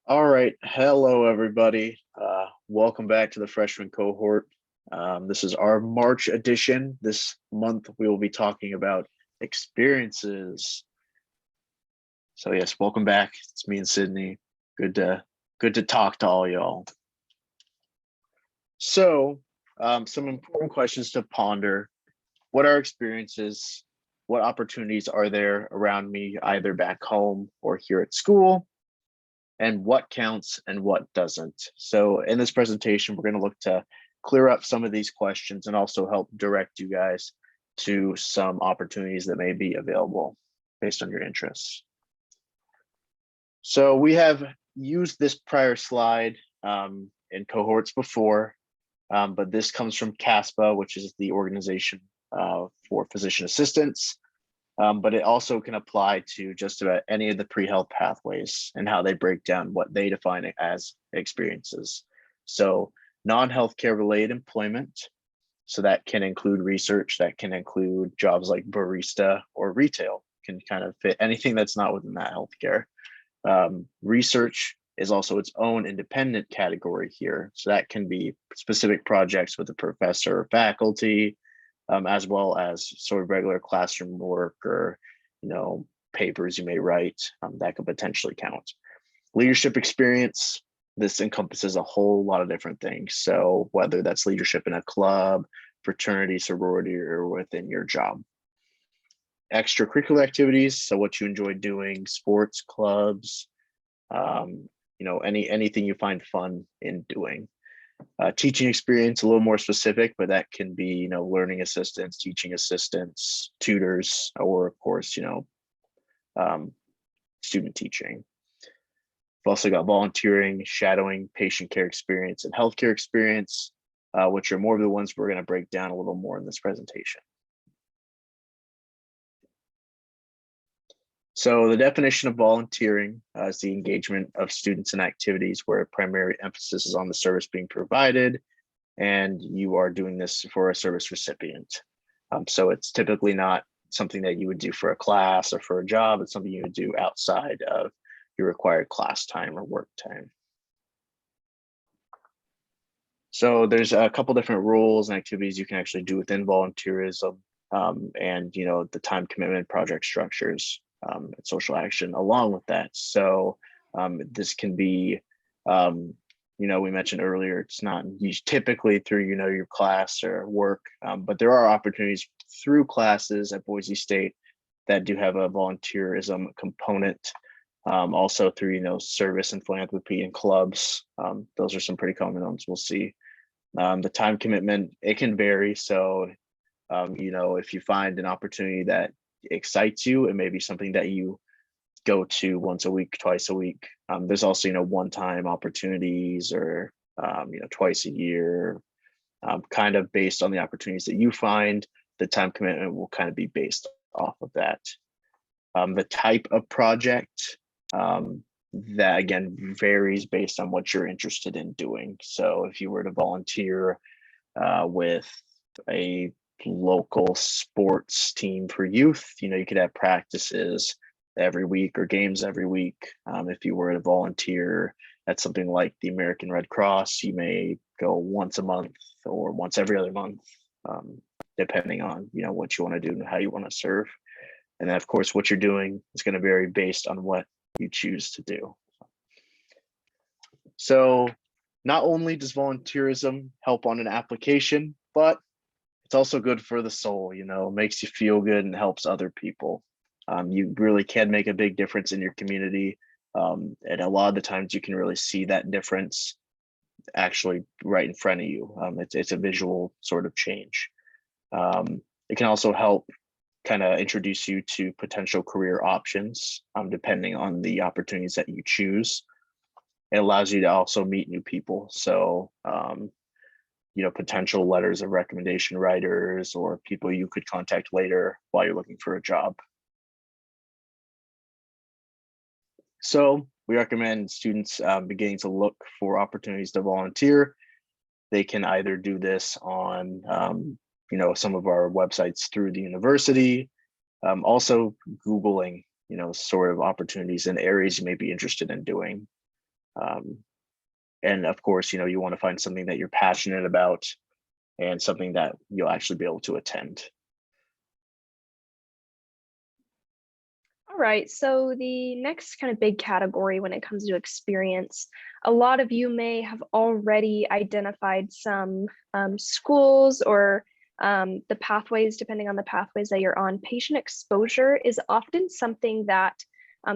All right. Hello, everybody. Welcome back to the freshman cohort. This is our March edition. This month, we will be talking about experiences. So yes, welcome back. It's me and Sydney. Good to talk to all y'all. So, some important questions to ponder. What are experiences? What opportunities are there around me, either back home or here at school? And what counts and what doesn't. So in this presentation, we're going to look to clear up some of these questions and also help direct you guys to some opportunities that may be available based on your interests. So we have used this prior slide in cohorts before, but this comes from CASPA, which is the organization for physician assistants. But it also can apply to just about any of the pre-health pathways and how they break down what they define as experiences. So non-healthcare related employment, so that can include research, that can include jobs like barista or retail, can kind of fit anything that's not within that healthcare. Research is also its own independent category here. So that can be specific projects with a professor or faculty, as well as sort of regular classroom work or, papers you may write, that could potentially count. Leadership experience, this encompasses a whole lot of different things. So whether that's leadership in a club, fraternity, sorority, or within your job. Extracurricular activities, so what you enjoy doing, sports, clubs, anything you find fun in doing. Teaching experience, a little more specific, but that can be, learning assistants, teaching assistants, tutors, or of course, student teaching. We've also got volunteering, shadowing, patient care experience, and healthcare experience, which are more of the ones we're going to break down a little more in this presentation. So the definition of volunteering is the engagement of students in activities where primary emphasis is on the service being provided, and you are doing this for a service recipient. So it's typically not something that you would do for a class or for a job. It's something you would do outside of your required class time or work time. So there's a couple different roles and activities you can actually do within volunteerism, and the time commitment, project structures, and social action along with that. So this can be, we mentioned earlier, it's not used typically through, your class or work, but there are opportunities through classes at Boise State that do have a volunteerism component. Also through, service and philanthropy and clubs. Those are some pretty common ones we'll see. The time commitment, it can vary. So, if you find an opportunity that excites you, it may be something that you go to once a week, twice a week. There's also, one-time opportunities or, twice a year, kind of based on the opportunities that you find. The time commitment will kind of be based off of that. The type of project, that again varies based on what you're interested in doing. So if you were to volunteer with a local sports team for youth, you could have practices every week or games every week. If you were to volunteer at something like the American Red Cross, you may go once a month or once every other month, depending on what you want to do and how you want to serve. And then of course what you're doing is going to vary based on what you choose to do. So not only does volunteerism help on an application, but it's also good for the soul, makes you feel good and helps other people. You really can make a big difference in your community. And a lot of the times you can really see that difference actually right in front of you. It's a visual sort of change. It can also help kind of introduce you to potential career options, depending on the opportunities that you choose. It allows you to also meet new people. So, potential letters of recommendation writers or people you could contact later while you're looking for a job. So we recommend students beginning to look for opportunities to volunteer. They can either do this on some of our websites through the university, also Googling, sort of opportunities in areas you may be interested in doing. And of course, you want to find something that you're passionate about and something that you'll actually be able to attend. All right, so the next kind of big category when it comes to experience, a lot of you may have already identified some schools or the pathways, depending on the pathways that you're on. Patient exposure is often something that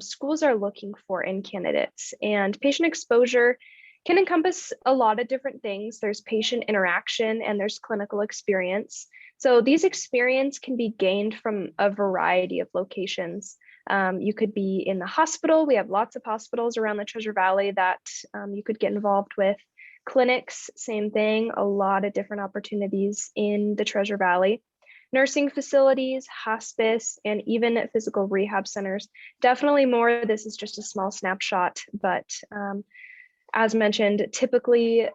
schools are looking for in candidates, and patient exposure can encompass a lot of different things. There's patient interaction and there's clinical experience. So these experience can be gained from a variety of locations. You could be in the hospital. We have lots of hospitals around the Treasure Valley that you could get involved with. Clinics, same thing, a lot of different opportunities in the Treasure Valley. Nursing facilities, hospice, and even physical rehab centers. Definitely more. This is just a small snapshot, but as mentioned, typically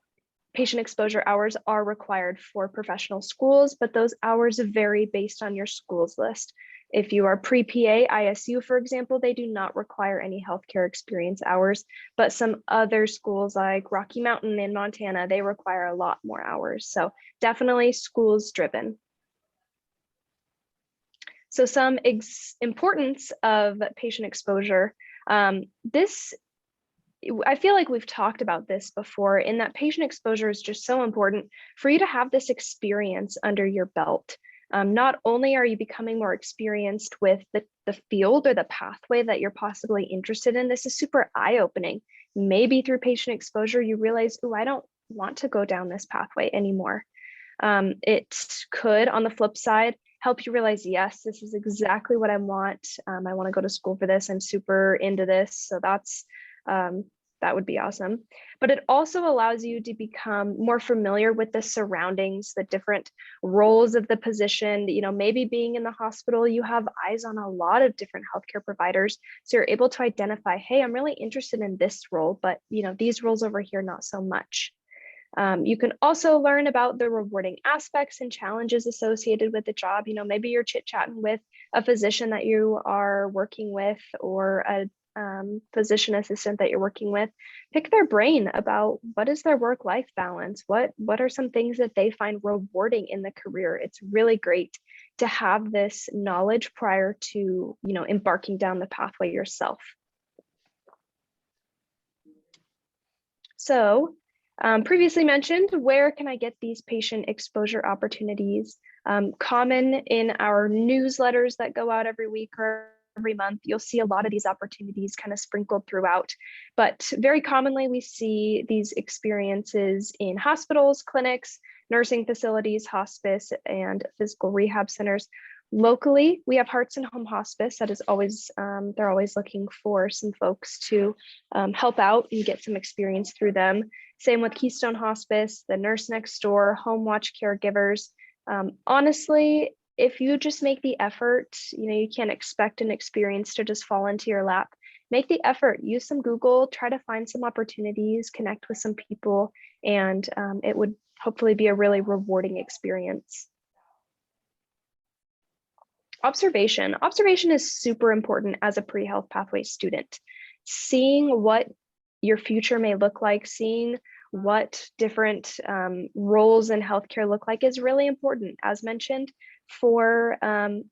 patient exposure hours are required for professional schools, but those hours vary based on your school's list. If you are pre-PA, ISU, for example, they do not require any healthcare experience hours, but some other schools like Rocky Mountain in Montana, they require a lot more hours. So definitely schools driven. So some importance of patient exposure. I feel like we've talked about this before, in that patient exposure is just so important for you to have this experience under your belt. Not only are you becoming more experienced with the field or the pathway that you're possibly interested in, this is super eye-opening. Maybe through patient exposure, you realize, oh, I don't want to go down this pathway anymore. It could, on the flip side, help you realize, yes, this is exactly what I want. I want to go to school for this. I'm super into this. So that would be awesome. But it also allows you to become more familiar with the surroundings, the different roles of the position. Maybe being in the hospital, you have eyes on a lot of different healthcare providers. So you're able to identify, hey, I'm really interested in this role, but these roles over here, not so much. You can also learn about the rewarding aspects and challenges associated with the job. Maybe you're chit-chatting with a physician that you are working with, or a physician assistant that you're working with. Pick their brain about what is their work-life balance, what are some things that they find rewarding in the career. It's really great to have this knowledge prior to embarking down the pathway yourself. So previously mentioned, where can I get these patient exposure opportunities? Common in our newsletters that go out every week or every month, you'll see a lot of these opportunities kind of sprinkled throughout. But very commonly, we see these experiences in hospitals, clinics, nursing facilities, hospice, and physical rehab centers. Locally, we have Hearts and Home Hospice. That is always, they're always looking for some folks to help out and get some experience through them. Same with Keystone Hospice, the Nurse Next Door, Home Watch Caregivers. Honestly, if you just make the effort, you can't expect an experience to just fall into your lap. Make the effort, use some Google, try to find some opportunities, connect with some people, and it would hopefully be a really rewarding experience. Observation. Observation is super important as a pre-health pathway student. Seeing what your future may look like, seeing what different roles in healthcare look like is really important, as mentioned, for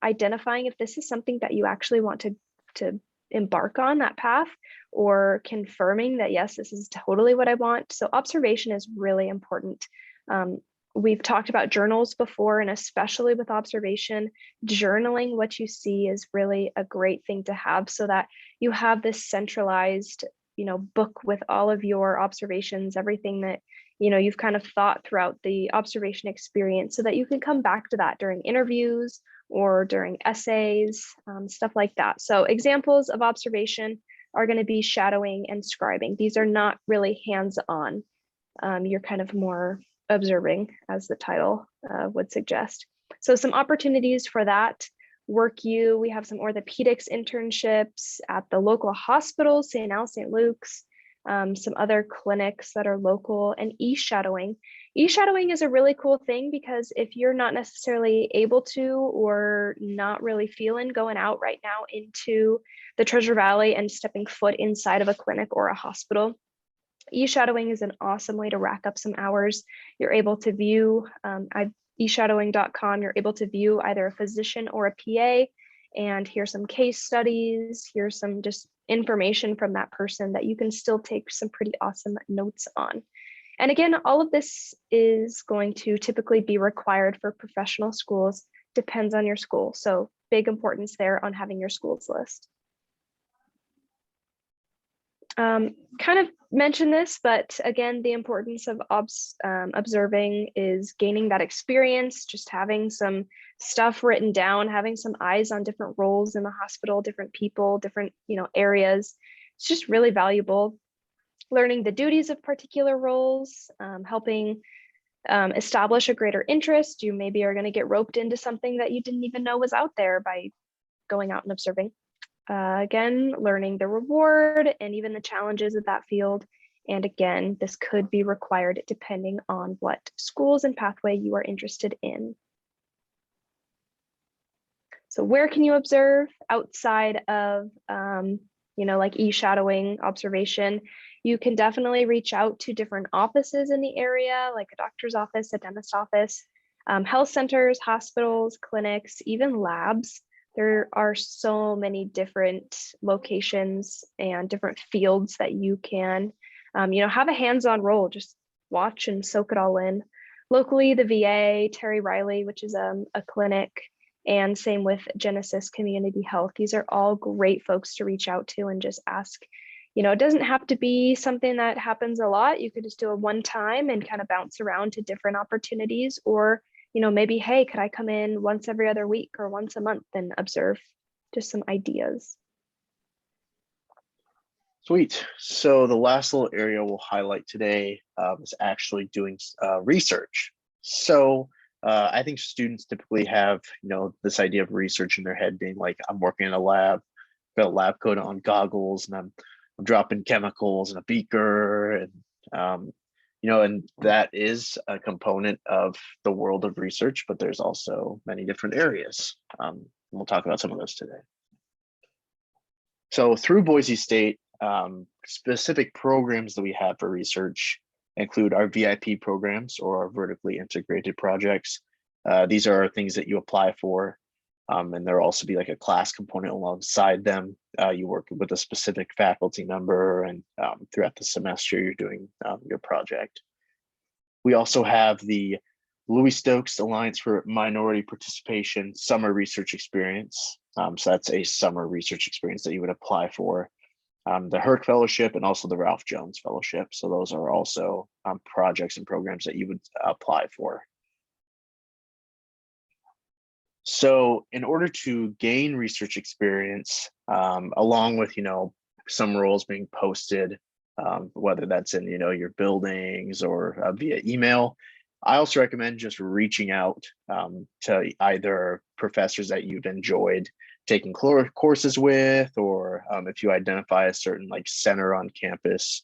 identifying if this is something that you actually want to embark on that path, or confirming that, yes, this is totally what I want. So observation is really important. We've talked about journals before, and especially with observation, journaling what you see is really a great thing to have, so that you have this centralized book with all of your observations, everything that you've kind of thought throughout the observation experience, so that you can come back to that during interviews or during essays, stuff like that. So examples of observation are going to be shadowing and scribing. These are not really hands-on. You're kind of more observing, as the title would suggest. So some opportunities for that. WorkU, we have some orthopedics internships at the local hospital, St. Al, St. Luke's, some other clinics that are local, and e-shadowing. E-shadowing is a really cool thing, because if you're not necessarily able to, or not really feeling going out right now into the Treasure Valley and stepping foot inside of a clinic or a hospital, E-shadowing is an awesome way to rack up some hours. You're able to view, eShadowing.com, you're able to view either a physician or a PA and hear some case studies, hear some just information from that person that you can still take some pretty awesome notes on. And again, all of this is going to typically be required for professional schools, depends on your school. So big importance there on having your schools list. Kind of mentioned this, but again, the importance of observing is gaining that experience, just having some stuff written down, having some eyes on different roles in the hospital, different people, different areas. It's just really valuable. Learning the duties of particular roles, helping establish a greater interest. You maybe are going to get roped into something that you didn't even know was out there by going out and observing. Again, learning the reward and even the challenges of that field. And again, this could be required depending on what schools and pathway you are interested in. So where can you observe outside of, like e-shadowing observation? You can definitely reach out to different offices in the area, like a doctor's office, a dentist office, health centers, hospitals, clinics, even labs. There are so many different locations and different fields that you can, have a hands-on role, just watch and soak it all in. Locally, the VA, Terry Riley, which is a clinic, and same with Genesis Community Health. These are all great folks to reach out to and just ask. It doesn't have to be something that happens a lot. You could just do it one time and kind of bounce around to different opportunities, or maybe, hey, could I come in once every other week or once a month and observe? Just some ideas. Sweet. So the last little area we'll highlight today is actually doing research. So I think students typically have, this idea of research in their head being like, I'm working in a lab, got a lab coat on, goggles, and I'm dropping chemicals in a beaker, and and that is a component of the world of research, but there's also many different areas. We'll talk about some of those today. So through Boise State, specific programs that we have for research include our VIP programs, or our vertically integrated projects. These are things that you apply for, and there'll also be like a class component alongside them. You work with a specific faculty member, and throughout the semester, you're doing your project. We also have the Louis Stokes Alliance for Minority Participation Summer Research Experience. So that's a summer research experience that you would apply for. The Herc Fellowship and also the Ralph Jones Fellowship. So those are also projects and programs that you would apply for. So in order to gain research experience, along with, some roles being posted, whether that's in, your buildings or via email, I also recommend just reaching out to either professors that you've enjoyed taking courses with, or if you identify a certain center on campus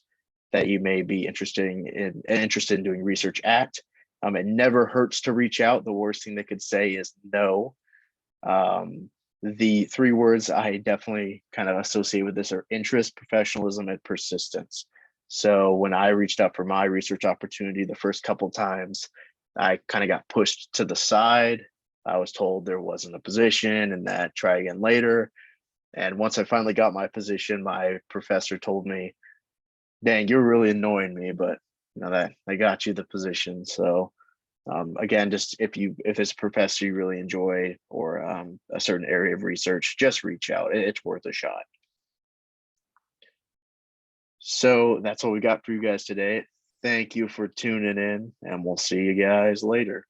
that you may be interested in doing research at. It never hurts to reach out. The worst thing they could say is no. The three words I definitely kind of associate with this are interest, professionalism, and persistence. So when I reached out for my research opportunity the first couple of times, I kind of got pushed to the side. I was told there wasn't a position and that try again later. And once I finally got my position, my professor told me, dang, you're really annoying me, but that I got you the position. So again, just if it's a professor you really enjoy, or a certain area of research, just reach out. It's worth a shot. So that's all we got for you guys today. Thank you for tuning in, and we'll see you guys later.